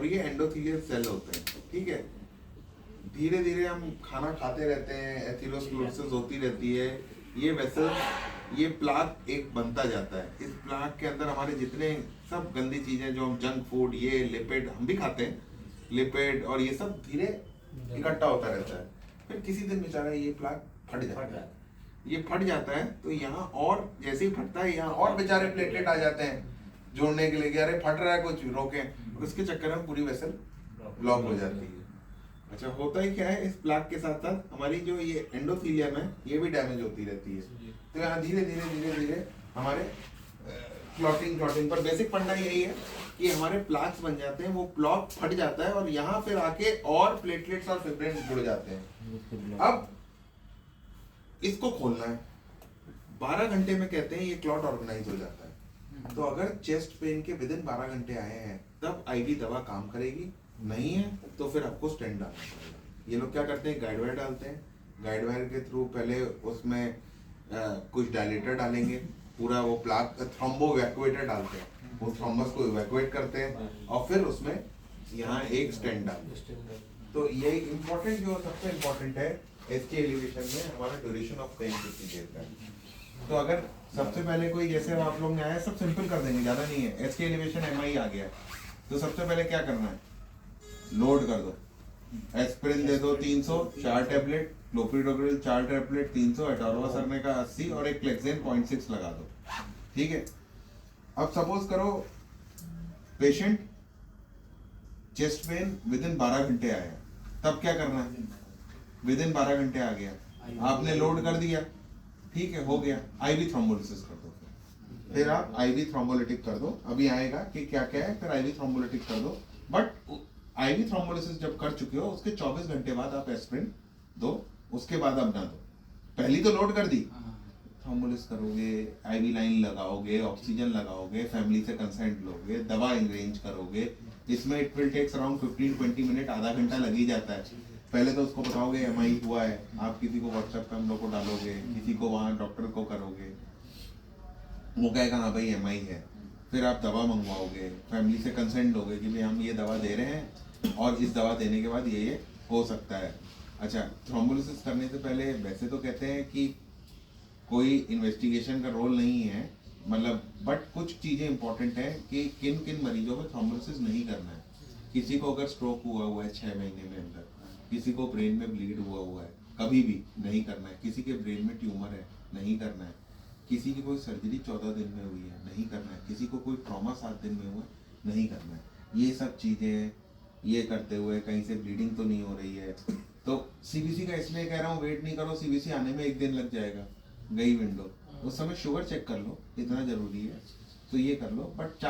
और ये endothelial cell होते हैं, ठीक है। धीरे धीरे हम खाना खाते रहते हैं, एथेरोस्क्लेरोसिस होती रहती है, ये वेसल, ये प्लाक एक बनता जाता है। इस प्लाक के अंदर हमारे जितने सब गंदी चीजें जो हम जंक फूड, ये लिपिड हम भी खाते हैं, लिपिड और ये सब धीरे इकट्ठा होता रहता है। फिर किसी दिन बेचारा ये प्लाक फट जाता है। ये फट जाता है तो यहाँ, और जैसे ही फटता है यहाँ और बेचारे प्लेटलेट आ जाते हैं जोड़ने के लिए कि अरे फट रहा है कुछ रोकें, उसके चक्कर में पूरी वेसल ब्लॉक हो जाती है। अच्छा, होता ही क्या है, इस प्लाक के साथ साथ हमारी जो ये एंडोथेलियम है ये भी डैमेज होती रहती है। तो यहाँ धीरे धीरे धीरे धीरे हमारे क्लॉटिंग पर बेसिक फंडा यही है कि हमारे प्लाक्स बन जाते हैं, वो प्लॉक फट जाता है और यहाँ फिर आके और प्लेटलेट्स और फिब्रिन्स जुड़ जाते हैं। अब इसको खोलना है, 12 घंटे में कहते हैं ये क्लॉट ऑर्गेनाइज हो जाता है। तो अगर चेस्ट पेन के विदिन 12 घंटे आए हैं तब आईवी दवा काम करेगी, नहीं है तो फिर आपको स्टेंट डालना पड़ेगा। ये लोग क्या करते हैं, गाइड वायर डालते हैं, गाइड वायर के थ्रू पहले उसमें कुछ डायलेटर डालेंगे, पूरा वो प्लाक थ्रोम्बोवैक्यूएटर डालते हैं, वो थ्रोम्बस को इवैक्यूएट करते हैं और फिर उसमें यहाँ एक स्टेंट डालते हैं। तो ये इम्पोर्टेंट, जो सबसे इम्पोर्टेंट है एसके एलिवेशन में हमारा ड्यूरेशन ऑफ पेन कितनी देर का है। तो अगर सबसे पहले कोई, जैसे आप लोग ने आया, सब सिंपल कर देंगे, ज़्यादा नहीं है, एसके एलिवेशन एमआई आ गया, तो सबसे पहले क्या करना है, लोड कर दो, एस्पिरिन दे दो 300, 4 टैबलेट, क्लोपिडोग्रिल 4 टैबलेट 300, एटोरोवासरने का 80 और एक क्लेक्सेन 0.6 लगा दो, ठीक है। अब सपोज करो पेशेंट चेस्ट पेन विदिन 12 घंटे आया, तब क्या करना है, विदिन 12 घंटे आ गया, आपने लोड कर दिया, ठीक है, हो गया, आईवी थ्रोम्बोलिसिस कर दो, फिर आप आईवी थ्रोम्बोलिटिक कर दो। अभी आएगा कि क्या क्या है, फिर आईवी थ्रोम्बोलिटिक कर दो। बट आईवी थ्रोम्बोलिसिस जब कर चुके हो उसके 24 घंटे बाद आप एस्पिरिन दो, उसके बाद अब ना दो। पहली तो लोड कर दी, थ्रोम्बोलिस करोगे, आईवी लाइन लगाओगे, ऑक्सीजन लगाओगे, फैमिली से कंसेंट लोगे, दवा अरेंज करोगे, इसमें it will takes around 15-20 minute, आधा घंटा लग ही जाता है। पहले तो उसको बताओगे एमआई हुआ है, आप किसी को व्हाट्सएप पे हम लोग को डालोगे, किसी को वहाँ डॉक्टर को करोगे, वो कहेगा हाँ भाई एमआई है, फिर आप दवा मंगवाओगे, फैमिली से कंसेंट लोगे कि भाई हम ये दवा दे रहे हैं और इस दवा देने के बाद ये हो सकता है। अच्छा, थ्रोम्बोलिसिस करने से पहले वैसे तो कहते हैं कि कोई इन्वेस्टिगेशन का रोल नहीं है, मतलब, बट कुछ चीज़ें इंपॉर्टेंट है कि किन किन मरीजों में थ्रोम्बोलिसिस नहीं करना है। किसी को अगर स्ट्रोक हुआ है 6 महीने में अंदर, किसी को ब्रेन में ब्लीड हुआ है, कभी भी नहीं करना है। किसी के ब्रेन में ट्यूमर है, नहीं करना है। किसी की कोई सर्जरी 14 दिन में हुई है, नहीं करना है। किसी को कोई ट्रॉमा 7 दिन में हुआ है, नहीं करना है। ये सब चीज़ें ये करते हुए कहीं से ब्लीडिंग तो नहीं हो रही है, तो सीबीसी का इसलिए कह रहा हूँ वेट नहीं करो, सीबीसी आने में 1 दिन लग जाएगा, गई विंडो, उस समय शुगर चेक कर लो, इतना ज़रूरी है, तो ये कर लो। बट